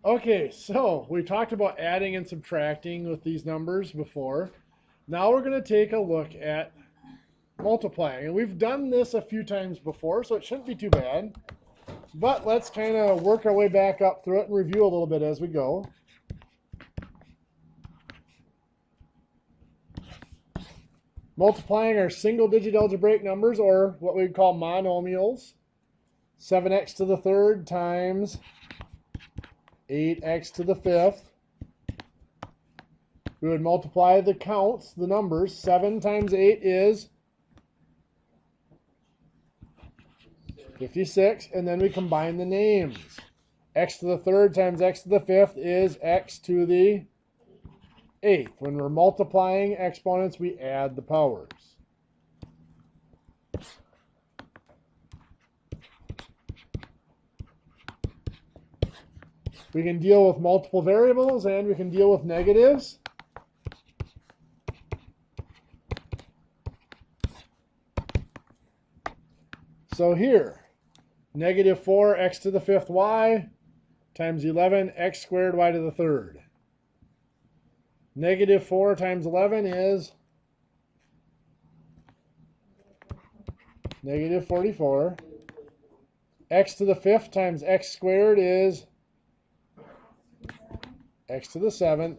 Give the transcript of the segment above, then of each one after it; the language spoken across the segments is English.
Okay, so we talked about adding and subtracting with these numbers before. Now we're going to take a look at multiplying. And we've done this a few times before, so it shouldn't be too bad. But let's kind of work our way back up through it and review a little bit as we go. Multiplying our single-digit algebraic numbers, or what we would call monomials. 7x to the third times 8x to the fifth. We would multiply the counts, the numbers. 7 times 8 is 56, and then we combine the names. X to the third times x to the fifth is x to the eighth. When we're multiplying exponents, we add the powers. We can deal with multiple variables and we can deal with negatives. So here, negative 4x to the fifth y times 11 x squared y to the third. Negative 4 times 11 is negative 44. X to the fifth times x squared is x to the seventh.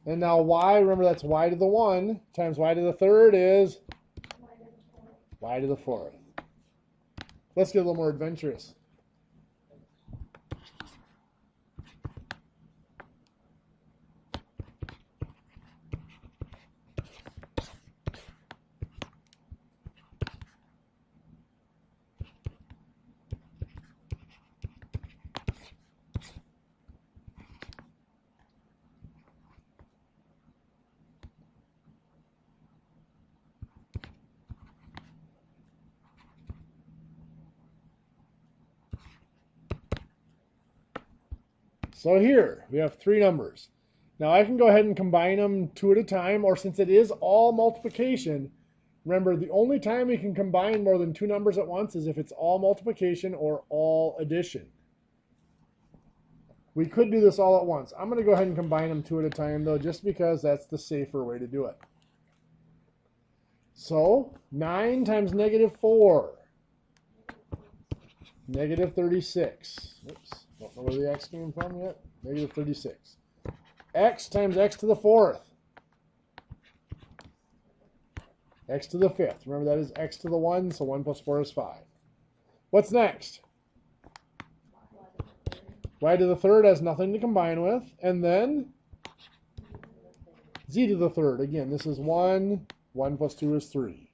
And now y, remember that's y to the 1 times y to the third is y to the fourth. Let's get a little more adventurous. So here, we have three numbers. Now I can go ahead and combine them two at a time, or since it is all multiplication, remember the only time we can combine more than two numbers at once is if it's all multiplication or all addition. We could do this all at once. I'm going to go ahead and combine them two at a time though, just because that's the safer way to do it. So 9 times negative 4, negative 36. Oops. Don't know where the x came from yet. Negative 36. X times x to the fourth. X to the fifth. Remember that is x to the 1, so 1 plus 4 is 5. What's next? Y to the third has nothing to combine with. And then z to the third. Again, this is 1. 1 plus 2 is 3.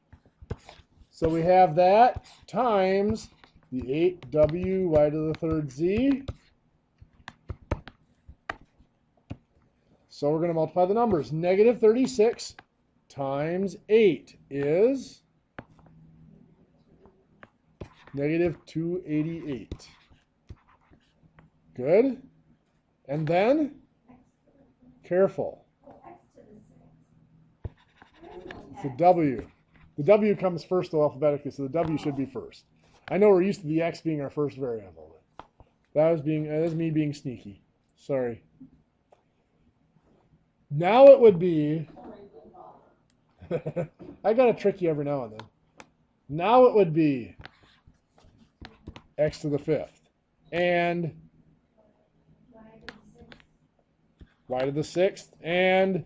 So we have that times the 8w y to the third z. So we're going to multiply the numbers. Negative 36 times 8 is negative 288. Good. And then, careful. It's a w. The w comes first alphabetically, so the w should be first. I know we're used to the x being our first variable. That was me being sneaky. Sorry. Now it would be, I gotta trick you every now and then. Now it would be x to the fifth and y to the sixth and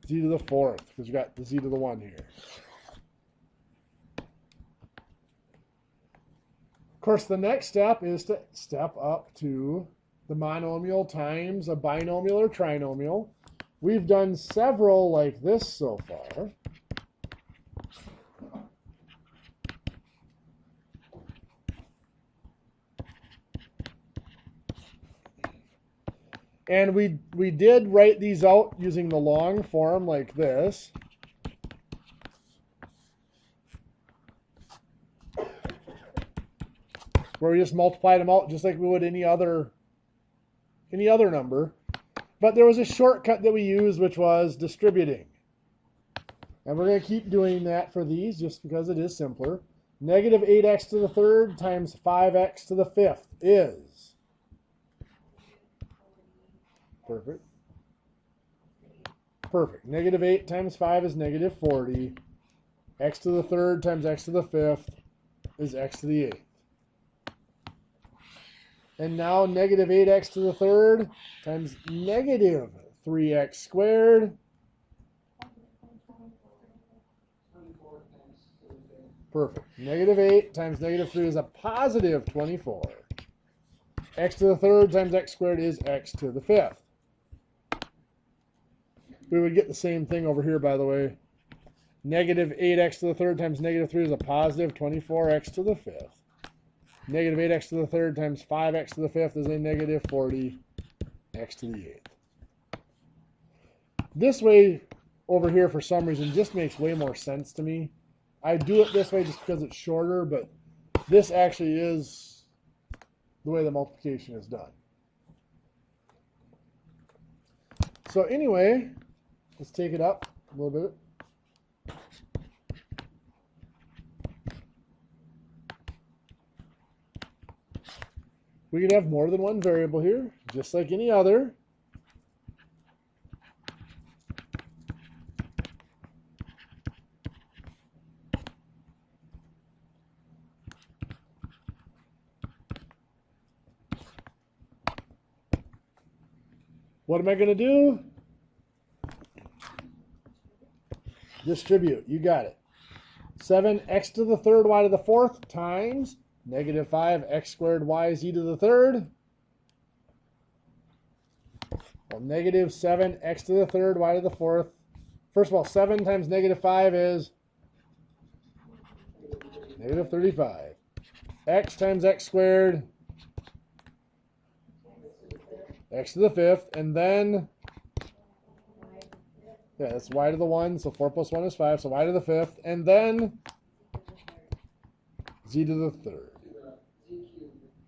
z to the fourth, because we got the z to the 1 here. Of course, the next step is to step up to the monomial times a binomial or trinomial. We've done several like this so far. And we did write these out using the long form like this. Where we just multiplied them out just like we would any other number. But there was a shortcut that we used, which was distributing. And we're going to keep doing that for these just because it is simpler. negative 8x to the third times 5x to the fifth is, perfect. Perfect. Negative 8 times 5 is negative 40. X to the third times x to the fifth is x to the eighth. And now negative 8x to the third times negative 3x squared. Perfect. Negative 8 times negative 3 is a positive 24. X to the third times x squared is x to the fifth. We would get the same thing over here, by the way. Negative 8x to the third times negative 3 is a positive 24x to the fifth. Negative 8x to the third times 5x to the fifth is a negative 40x to the eighth. This way over here, for some reason, just makes way more sense to me. I do it this way just because it's shorter, but this actually is the way the multiplication is done. So anyway, let's take it up a little bit. We could have more than one variable here, just like any other. What am I going to do? Distribute. You got it. 7x to the third y to the fourth times negative 5x squared y z to the third. Well, negative 7x to the third y to the fourth. First of all, 7 times negative 5 is negative 35. X times x squared, x to the fifth, and then, yeah, that's y to the 1, so 4 plus 1 is 5, so y to the fifth, and then z to the third.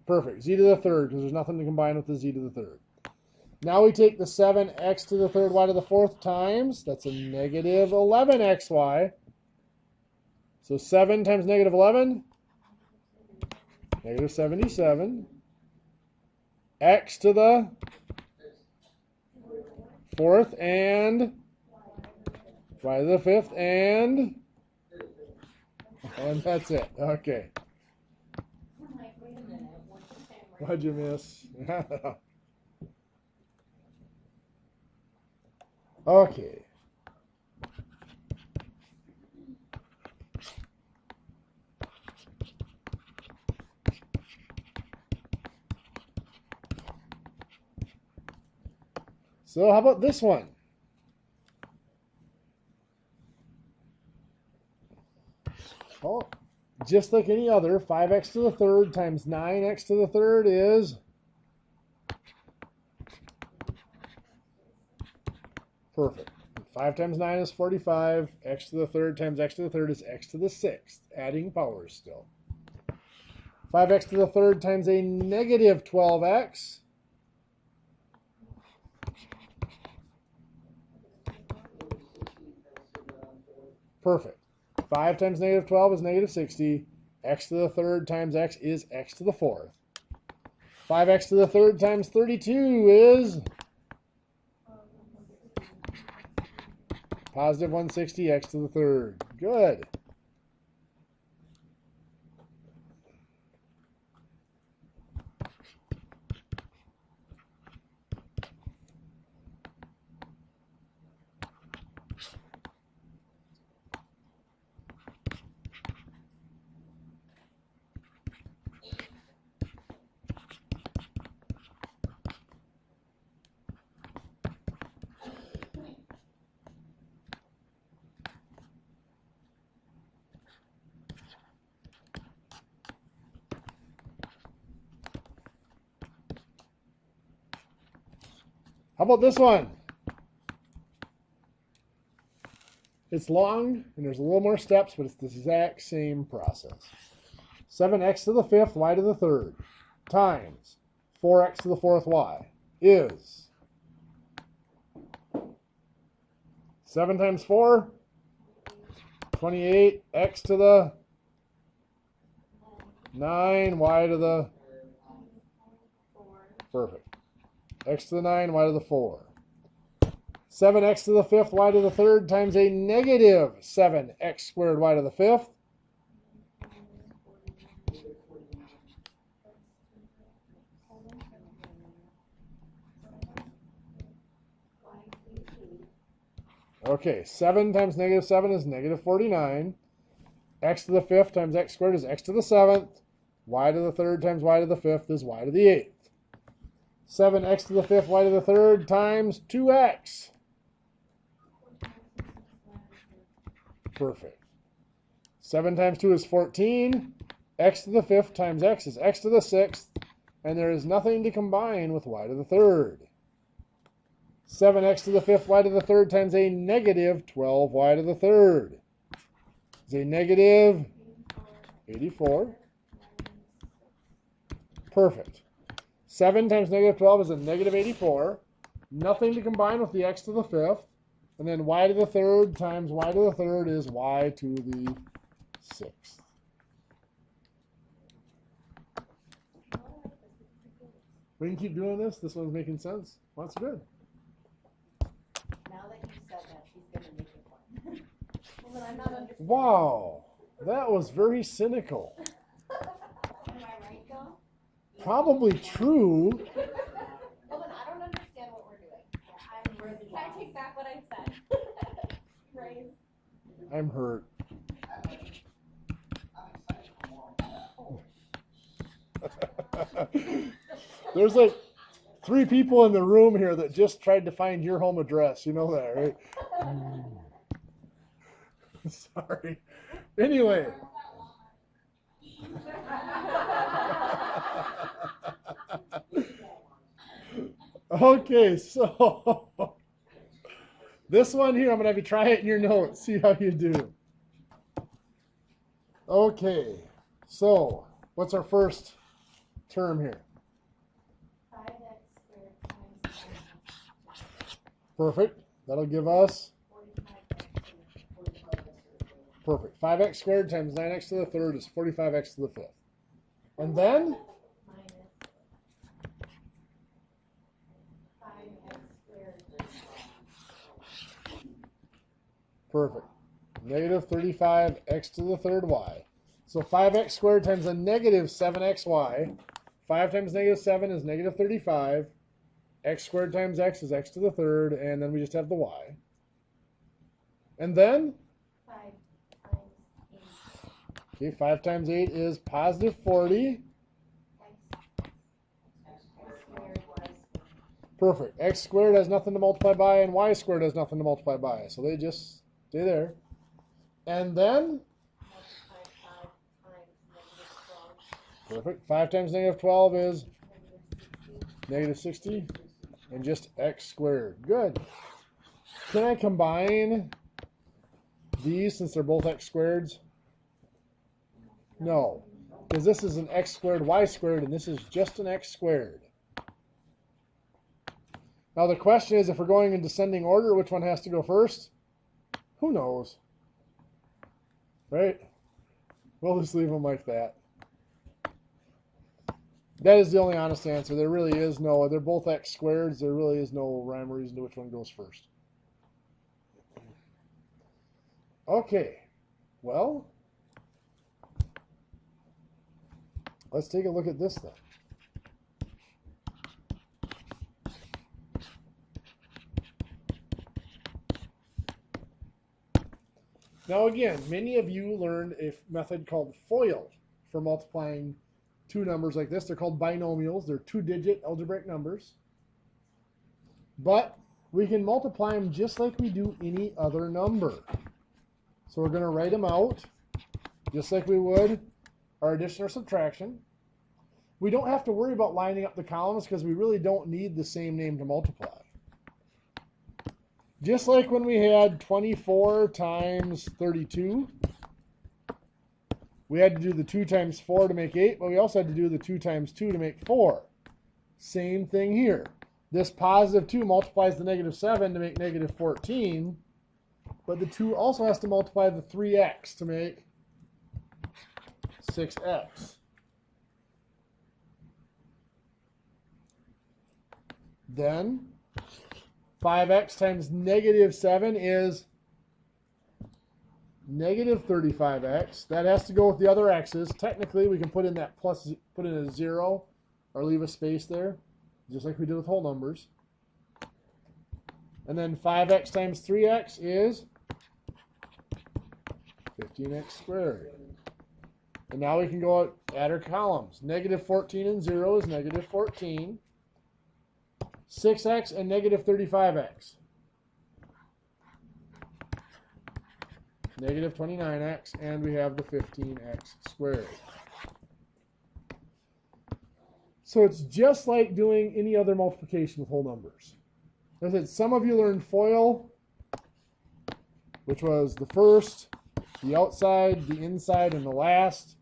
Perfect, z to the third, because there's nothing to combine with the z to the third. Now we take the 7x to the third y to the fourth times, that's a negative 11xy. So 7 times negative 11, negative 77. X to the fourth and y to the fifth and that's it. Okay. What'd you miss? Okay. So how about this one? Well, just like any other, 5x to the third times 9x to the third is perfect. 5 times 9 is 45. X to the third times x to the third is x to the sixth. Adding powers still. 5x to the third times a negative 12x. Perfect. 5 times negative 12 is negative 60. X to the third times x is x to the fourth. 5x to the third times 32 is positive 160 x to the third. Good. How about this one? It's long, and there's a little more steps, but it's the exact same process. 7x to the fifth, y to the third, times 4x to the fourth y is 7 times 4, 28, x to the 9, y to the... Perfect. X to the 9, y to the 4. 7x to the 5th, y to the 3rd times a negative 7x squared, y to the 5th. Okay, 7 times negative 7 is negative 49. X to the 5th times x squared is x to the 7th. Y to the 3rd times y to the 5th is y to the 8th. 7x to the 5th, y to the 3rd times 2x. Perfect. 7 times 2 is 14. X to the 5th times x is x to the 6th. And there is nothing to combine with y to the 3rd. 7x to the 5th, y to the 3rd times a negative 12y to the 3rd is a negative 84. Perfect. 7 times negative 12 is a negative 84. Nothing to combine with the x to the 5th. And then y to the 3rd times y to the 3rd is y to the 6th. We can keep doing this. This one's making sense. Well, that's good. Now that you said that, she's going to make it fun. Well, then I'm not understanding. Wow. That was very cynical. Am I right, though? Probably true. Well, then I don't understand what we're doing. Yeah, I'm really Can I take back what I said? Right. I'm hurt. There's like 3 people in the room here that just tried to find your home address. You know that, right? Sorry. Anyway. Okay, so this one here, I'm going to have you try it in your notes, see how you do. Okay, so what's our first term here? 5x squared times Perfect. That'll give us 45x. perfect. 5x squared times 9x to the 3rd is 45x to the 5th. And then Minus 5x squared. perfect. Negative 35x to the 3rd y. So 5x squared times a negative 7xy. 5 times negative 7 is negative 35. X squared times x is x to the 3rd, and then we just have the y. And then 5 times 8. okay, 5 times 8 is positive 40. X squared y squared. Perfect. X squared has nothing to multiply by, and y squared has nothing to multiply by. So they just stay there. And then Multiply 5 times negative 12. perfect. 5 times negative 12 is Negative 60. negative 60. And just x squared. Good. Can I combine these since they're both x squareds? No. Because this is an x squared, y squared, and this is just an x squared. Now the question is, if we're going in descending order, which one has to go first? Who knows? Right? We'll just leave them like that. That is the only honest answer. There really is no, they're both x squareds. There really is no rhyme or reason to which one goes first. Okay. Well, let's take a look at this then. Now again, many of you learned a method called FOIL for multiplying 2 numbers like this. They're called binomials. They're 2-digit algebraic numbers. But we can multiply them just like we do any other number. So we're going to write them out just like we would our addition or subtraction. We don't have to worry about lining up the columns because we really don't need the same name to multiply. Just like when we had 24 times 32, we had to do the 2 times 4 to make 8, but we also had to do the 2 times 2 to make 4. Same thing here. This positive 2 multiplies the negative 7 to make negative 14, but the 2 also has to multiply the 3x to make 6x. Then 5x times negative 7 is negative 35x. That has to go with the other x's. Technically, we can put in that plus, put in a 0 or leave a space there, just like we did with whole numbers. And then 5x times 3x is 15x squared. And now we can go add our columns. Negative 14 and 0 is negative 14. 6x and negative 35x. Negative 29x, and we have the 15x squared. So it's just like doing any other multiplication with whole numbers. As I said, some of you learned FOIL, which was the first, the outside, the inside, and the last.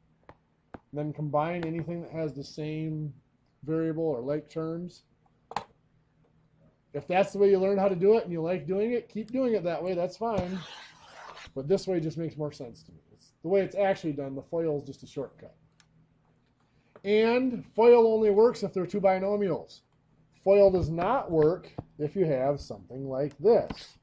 And then combine anything that has the same variable or like terms. If that's the way you learn how to do it and you like doing it, keep doing it that way. That's fine. But this way just makes more sense to me. It's the way it's actually done. The FOIL is just a shortcut. And FOIL only works if there are two binomials. FOIL does not work if you have something like this.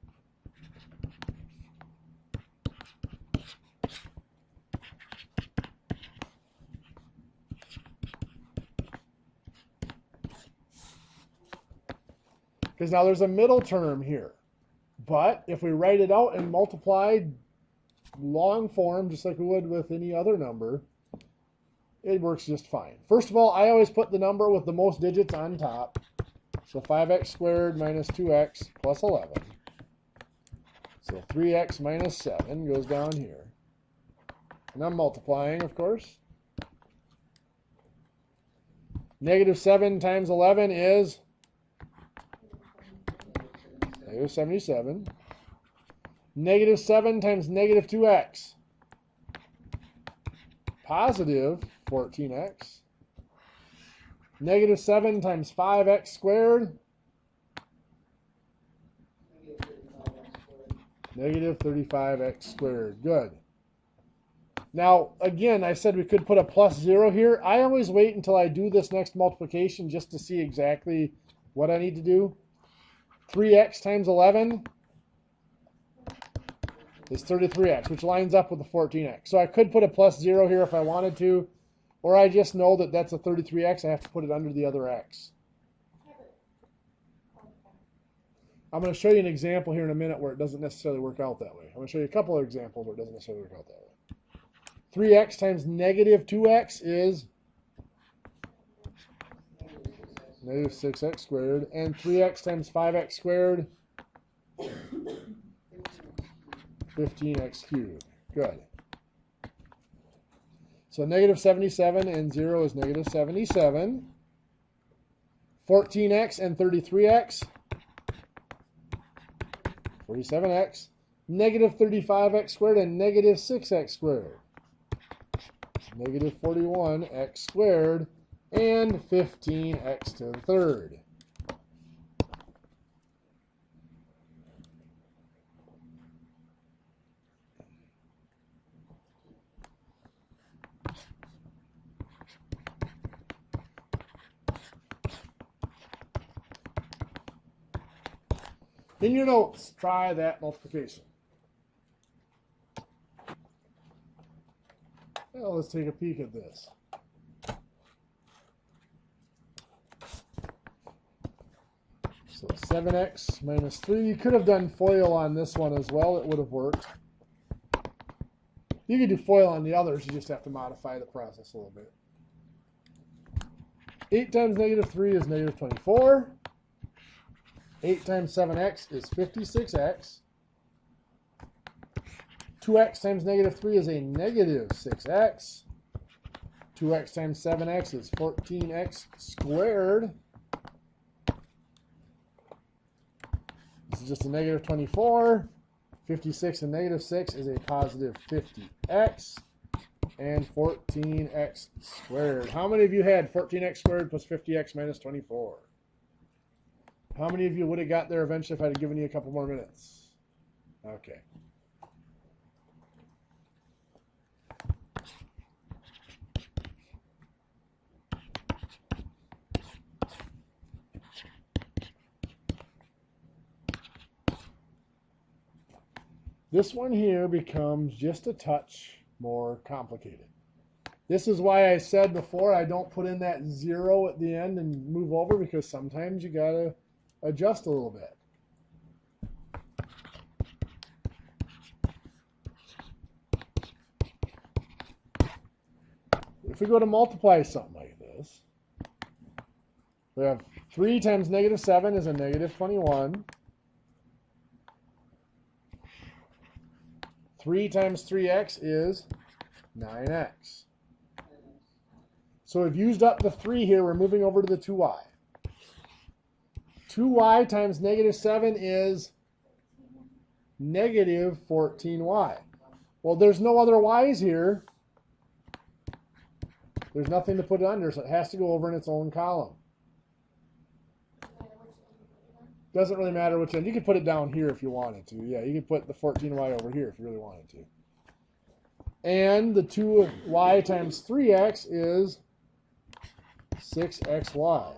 Because now there's a middle term here. But if we write it out and multiply long form, just like we would with any other number, it works just fine. First of all, I always put the number with the most digits on top. So 5x squared minus 2x plus 11. So 3x minus 7 goes down here. And I'm multiplying, of course. Negative 7 times 11 is negative 77. Negative 7 times negative 2x. Positive 14x. Negative 7 times 5x squared. Negative 35x squared. Good. Now, again, I said we could put a plus 0 here. I always wait until I do this next multiplication just to see exactly what I need to do. 3x times 11 is 33x, which lines up with the 14x. So I could put a plus 0 here if I wanted to, or I just know that that's a 33x. I have to put it under the other x. I'm going to show you an example here in a minute where it doesn't necessarily work out that way. I'm going to show you a couple of examples where it doesn't necessarily work out that way. 3x times negative 2x is negative 6x squared, and 3x times 5x squared, 15x cubed. Good. So negative 77 and 0 is negative 77. 14x and 33x, 47x. Negative 35x squared and negative 6x squared, negative 41x squared, and 15x to the third. In your notes, try that multiplication. Well, let's take a peek at this. So 7x minus 3. You could have done FOIL on this one as well. It would have worked. You could do FOIL on the others. You just have to modify the process a little bit. 8 times negative 3 is negative 24. 8 times 7x is 56x. 2x times negative 3 is a negative 6x. 2x times 7x is 14x squared. This is just a negative 24. 56 and negative 6 is a positive 50x. And 14x squared. How many of you had 14x squared plus 50x minus 24? How many of you would have got there eventually if I had given you a couple more minutes? Okay. this one here becomes just a touch more complicated. This is why I said before I don't put in that 0 at the end and move over, because sometimes you gotta adjust a little bit. If we go to multiply something like this, we have 3 times negative 7 is a negative 21. 3 times 3x is 9x. So we've used up the 3 here. We're moving over to the 2y. 2y times negative 7 is negative 14y. Well, there's no other y's here. There's nothing to put it under, so it has to go over in its own column. Doesn't really matter which end. You could put it down here if you wanted to. Yeah, you could put the 14y over here if you really wanted to. And the 2y times 3x is 6xy.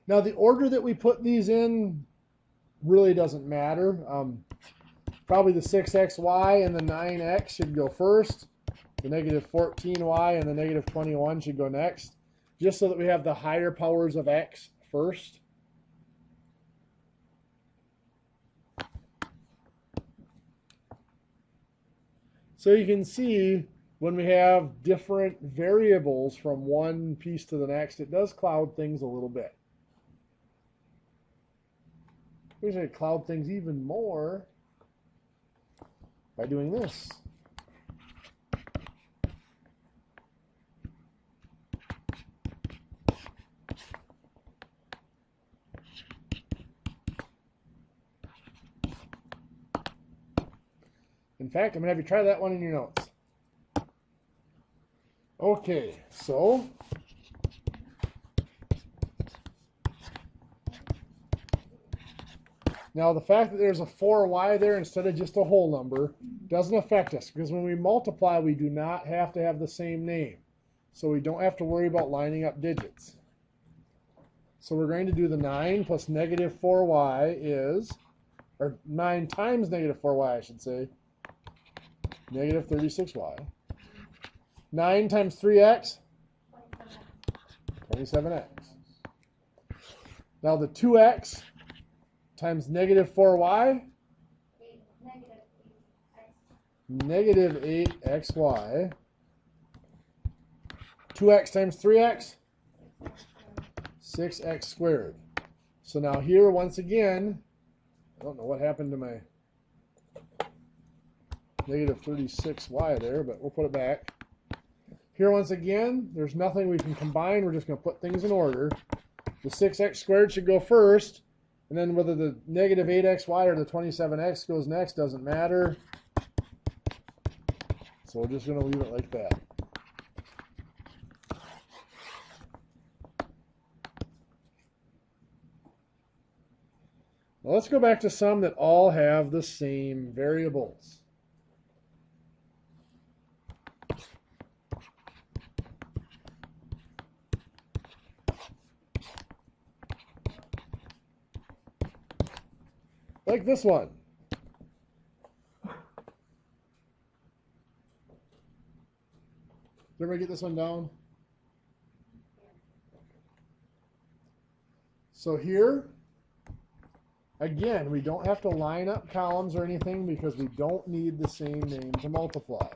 Now, the order that we put these in really doesn't matter. Probably the 6xy and the 9x should go first. The negative 14y and the negative 21 should go next, just so that we have the higher powers of x first. So you can see when we have different variables from one piece to the next, it does cloud things a little bit. We should cloud things even more by doing this. In fact, I'm going to have you try that one in your notes. Okay, so now the fact that there's a 4y there instead of just a whole number doesn't affect us, because when we multiply, we do not have to have the same name. So we don't have to worry about lining up digits. So we're going to do the 9 plus negative 4y is, or 9 times negative 4y, I should say, negative 36y. 9 times 3x, 27x. Now the 2x times negative 4y, negative 8xy. 2x times 3x, 6x squared. So now here, once again, I don't know what happened to my negative 36y there, but we'll put it back. Here, once again, there's nothing we can combine. We're just going to put things in order. The 6x squared should go first, and then whether the negative 8xy or the 27x goes next doesn't matter. So we're just going to leave it like that. Now let's go back to some that all have the same variables. Like this one. Did everybody get this one down? So here, again, we don't have to line up columns or anything because we don't need the same name to multiply.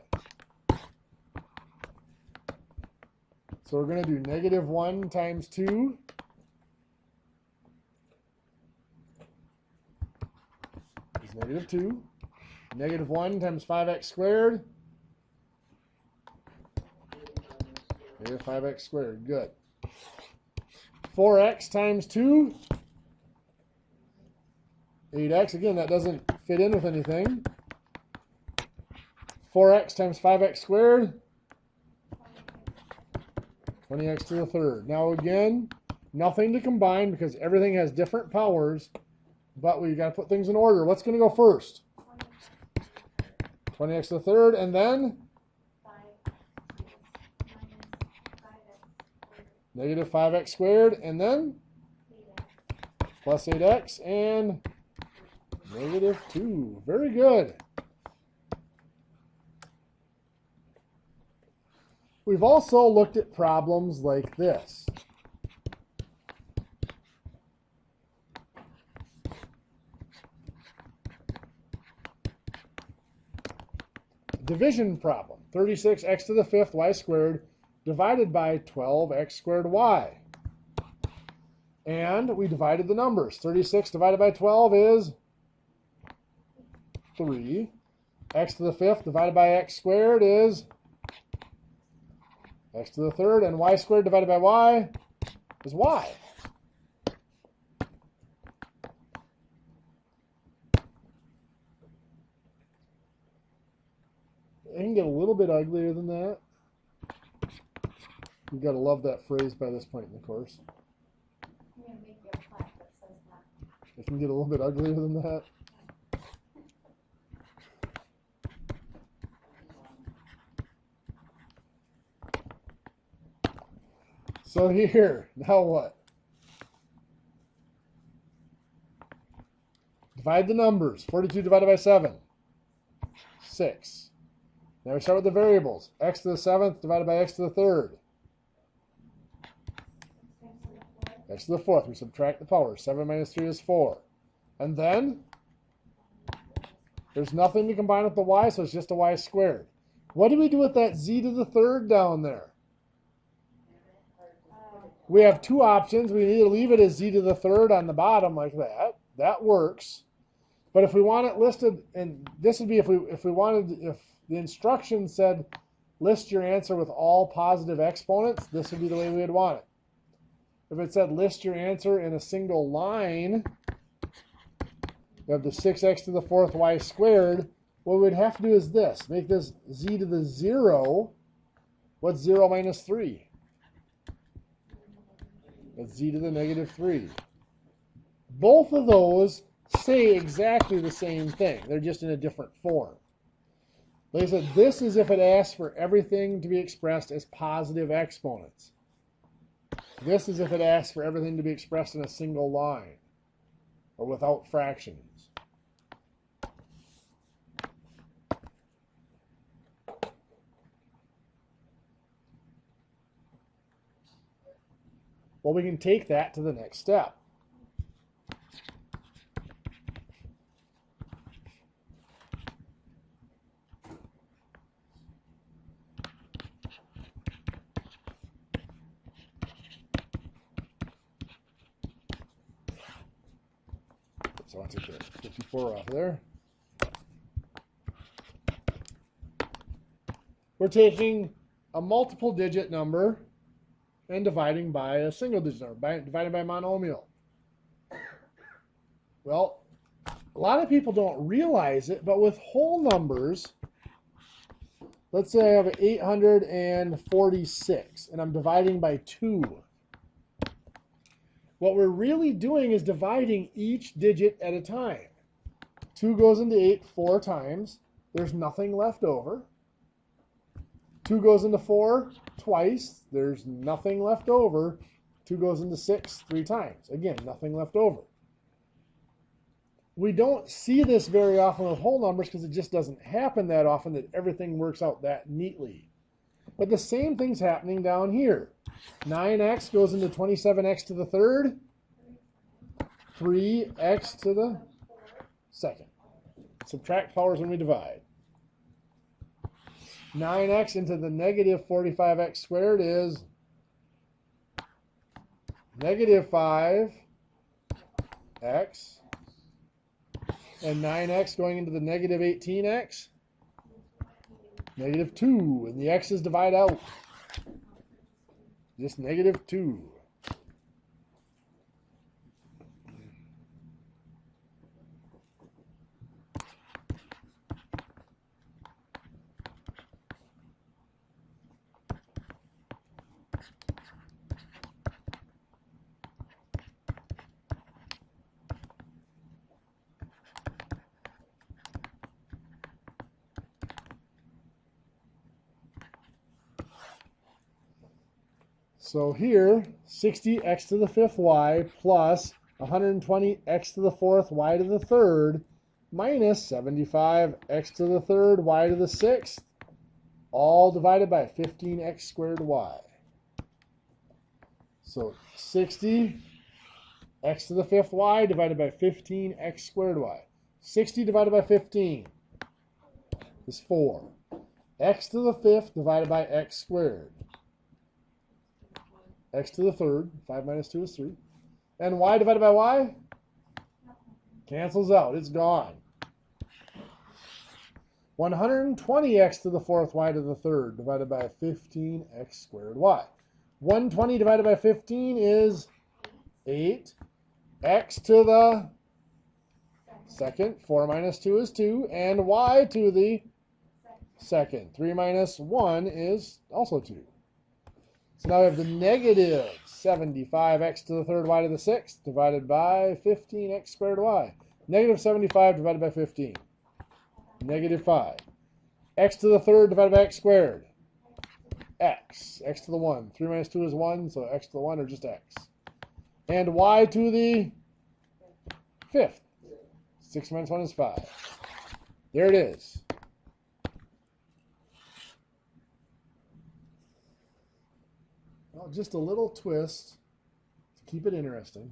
So we're going to do negative 1 times 2. Is negative 2. Negative 1 times 5x squared. Negative 5x squared. Good. 4x times 2. 8x. Again, that doesn't fit in with anything. 4x times 5x squared. 20x to the third. Now again, nothing to combine because everything has different powers, but we got to put things in order. What's going to go first? 20x to the third, and then negative 5x squared, and then plus 8x, and -2. Very good. We've also looked at problems like this. Division problem. 36x to the 5th y squared divided by 12x squared y. And we divided the numbers. 36 divided by 12 is 3. X to the 5th divided by x squared is x to the 3rd. And y squared divided by y is y. It can get a little bit uglier than that. You've got to love that phrase by this point in the course. I'm going to make you a plaque that says that. It can get a little bit uglier than that. So here, now what? Divide the numbers. 42 divided by 7, 6. Now we start with the variables. X to the 7th divided by x to the 3rd. X to the 4th. We subtract the power. 7 minus 3 is 4. And then there's nothing to combine with the y, so it's just a y squared. What do we do with that z to the 3rd down there? We have two options. We either leave it as z to the 3rd on the bottom like that. That works. But if we want it listed, and this would be if the instruction said list your answer with all positive exponents, this would be the way we would want it. If it said list your answer in a single line, you have the 6x to the 4th y squared. What we'd have to do is this. Make this z to the 0. What's 0 minus 3? That's z to the -3. Both of those say exactly the same thing. They're just in a different form. Like I said, this is if it asks for everything to be expressed as positive exponents. This is if it asks for everything to be expressed in a single line or without fractions. Well, we can take that to the next step. So I'll take the 54 off there. We're taking a multiple digit number and dividing by a single digit number, divided by a monomial. Well, a lot of people don't realize it, but with whole numbers, let's say I have 846, and I'm dividing by 2. What we're really doing is dividing each digit at a time. 2 goes into 8 4 times. There's nothing left over. 2 goes into 4 twice. There's nothing left over. 2 goes into 6 3 times. Again, nothing left over. We don't see this very often with whole numbers because it just doesn't happen that often that everything works out that neatly. But the same thing's happening down here. 9x goes into 27x to the 3rd. 3x to the 2nd. Subtract powers when we divide. 9x into the -45x squared is -5x. And 9x going into the -18x, -2. And the x's divide out. Just -2. So here, 60x to the 5th y plus 120x to the 4th y to the 3rd minus 75 x to the third y to the sixth, all divided by 15x squared y. So 60 x to the fifth y divided by 15x squared y. 60 divided by 15 is 4. X to the fifth divided by x squared. X to the third, 5 minus 2 is 3. And y divided by y? Cancels out, it's gone. 120x to the fourth y to the third divided by 15x squared y. 120 divided by 15 is 8. X to the second, 4 minus 2 is 2. And y to the second, 3 minus 1 is also 2. So now we have the negative 75x to the third y to the sixth divided by 15x squared y. Negative 75 divided by 15. Negative 5. X to the third divided by x squared. X. X to the 1. 3 minus 2 is 1, so x to the 1 or just x. And y to the fifth. 6 minus 1 is 5. There it is. Well, just a little twist to keep it interesting.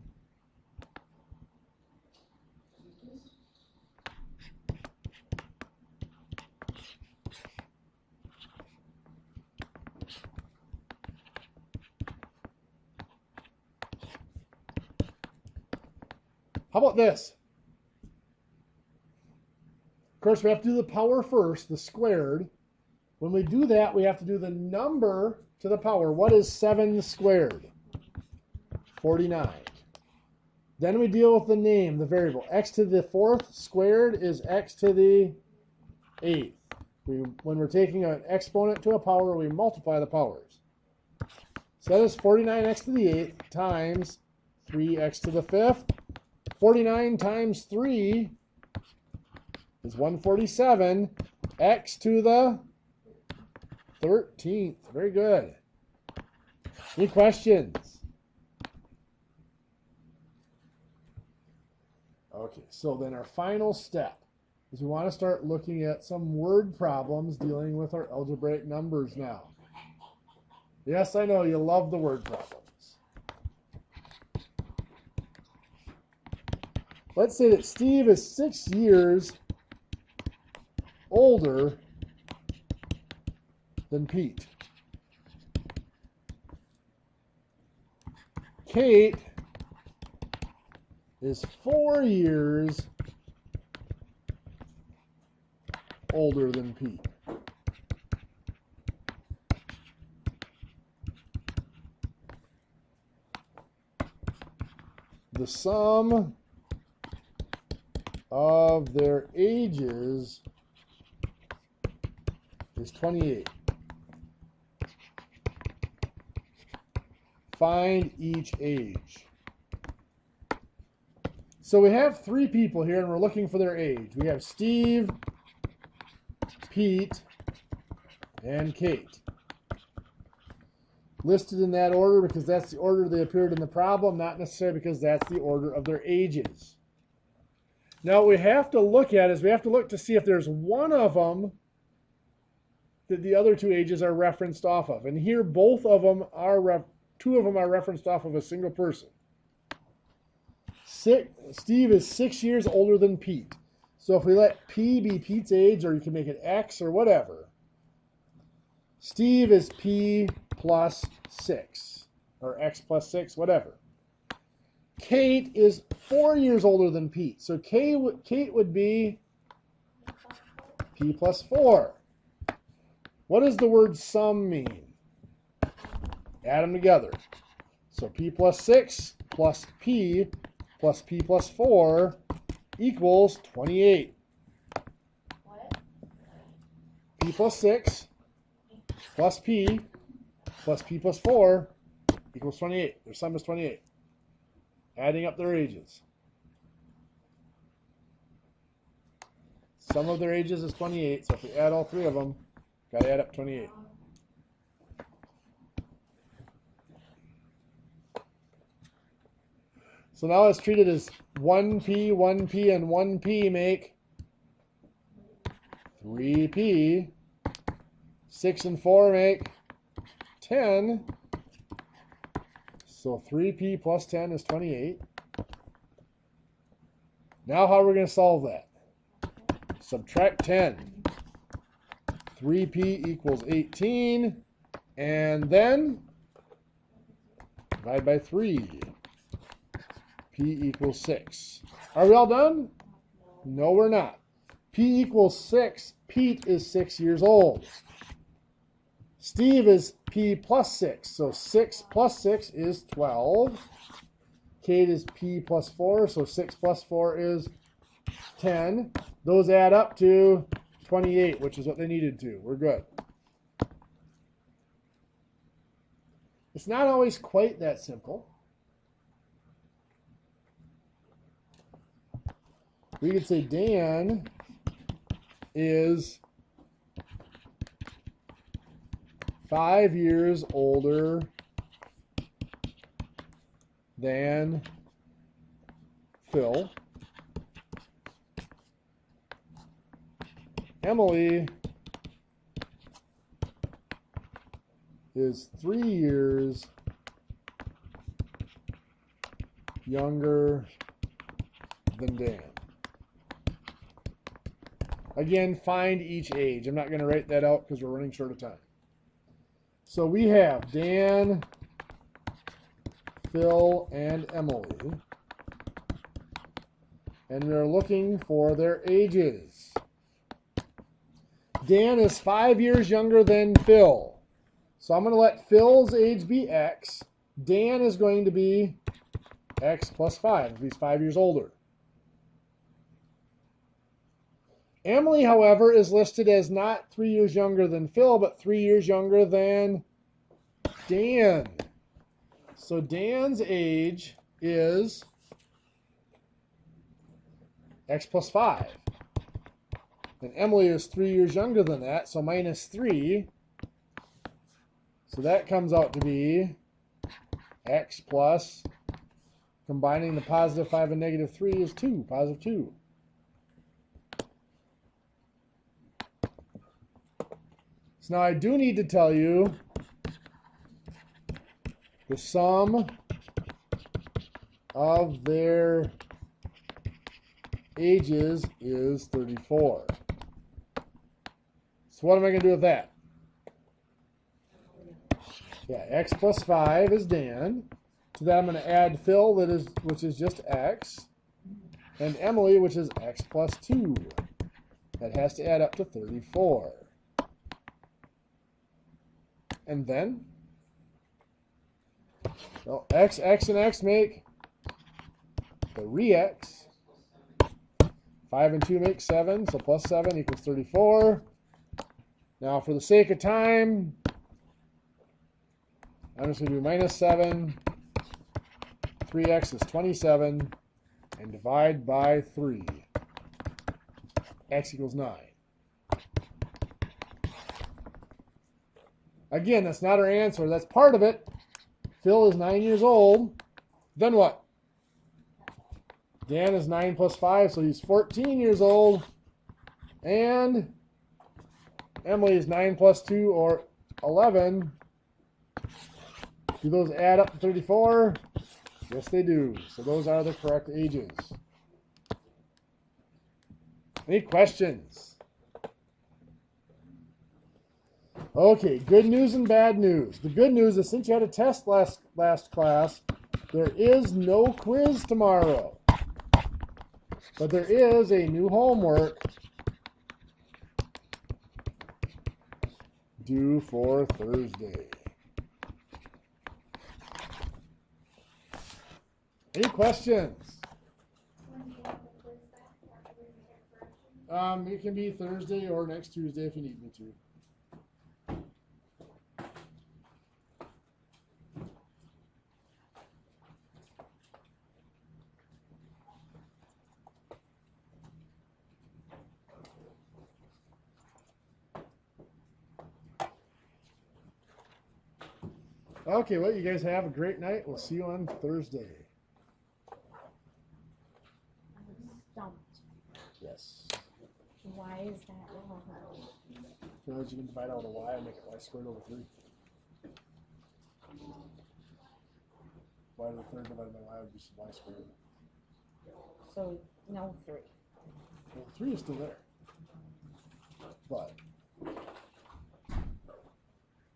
How about this? Of course, we have to do the power first, the squared. When we do that, we have to do the number to the power. What is 7 squared? 49. Then we deal with the name, the variable. X to the fourth squared is x to the eighth. When we're taking an exponent to a power, we multiply the powers. So that is 49x to the eighth times 3x to the fifth. 49 times 3 is 147. X to the 13th. Very good. Any questions? Okay, so then our final step is we want to start looking at some word problems dealing with our algebraic numbers now. Yes, I know you love the word problems. Let's say that Steve is 6 years older than Pete. Kate is 4 years older than Pete. The sum of their ages is 28. Find each age. So we have 3 people here and we're looking for their age. We have Steve, Pete, and Kate. Listed in that order because that's the order they appeared in the problem, not necessarily because that's the order of their ages. Now what we have to look at is we have to look to see if there's one of them that the other 2 ages are referenced off of. And here both of them are, 2 of them are referenced off of a single person. Steve is 6 years older than Pete. So if we let P be Pete's age, or you can make it X or whatever, Steve is P plus 6, or X plus 6, whatever. Kate is 4 years older than Pete. So Kate would be P plus 4. What does the word sum mean? Add them together. So P plus 6 plus P plus 4 equals 28. What? P plus 6 plus P plus 4 equals 28. Their sum is 28. Adding up their ages. Sum of their ages is 28, so if we add all 3 of them, got to add up 28. So now let's treat it as 1P, 1P, and 1P make 3p. 6 and 4 make 10. So 3p plus 10 is 28. Now how are we going to solve that? Subtract 10. 3p equals 18. And then divide by 3. P equals 6. Are we all done? No, we're not. P equals 6. Pete is 6 years old. Steve is P plus 6. So 6 plus 6 is 12. Kate is P plus 4. So 6 plus 4 is 10. Those add up to 28, which is what they needed to. We're good. It's not always quite that simple. We could say Dan is 5 years older than Phil. Emily is 3 years younger than Dan. Again, find each age. I'm not going to write that out because we're running short of time. So we have Dan, Phil, and Emily. And we're looking for their ages. Dan is 5 years younger than Phil. So I'm going to let Phil's age be X. Dan is going to be X plus 5 if he's 5 years older. Emily, however, is listed as not 3 years younger than Phil, but 3 years younger than Dan. So Dan's age is X plus 5. And Emily is 3 years younger than that, so minus 3. So that comes out to be X plus, combining the positive 5 and negative 3 is 2, positive 2. So now I do need to tell you the sum of their ages is 34. So what am I going to do with that? Yeah, X plus 5 is Dan. To that I'm going to add Phil, which is just X, and Emily, which is X plus 2. That has to add up to 34. And then, well, X, and X make 3X. 5 and 2 make 7, so plus 7 equals 34. Now, for the sake of time, I'm just going to do minus 7. 3X is 27, and divide by 3. X equals 9. Again, that's not our answer. That's part of it. Phil is 9 years old. Then what? Dan is 9 plus 5, so he's 14 years old. And Emily is 9 plus 2, or 11. Do those add up to 34? Yes, they do. So those are the correct ages. Any questions? Okay, good news and bad news. The good news is since you had a test last class, there is no quiz tomorrow. But there is a new homework due for Thursday. Any questions? It can be Thursday or next Tuesday if you need me to. Okay, well, you guys have a great night. We'll see you on Thursday. I'm stumped. Yes. Why is that wrong? Because you can divide out a y and make it y squared over 3. Y to the third divided by y would be just y squared. So, no 3. Well, 3 is still there. But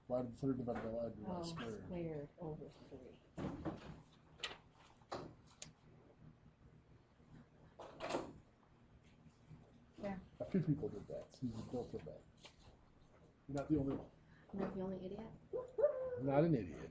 y to the third divided by y would be y squared. Squared over 3. A few people did that. So you both did that. You're not the only one. I'm not the only idiot. Not an idiot.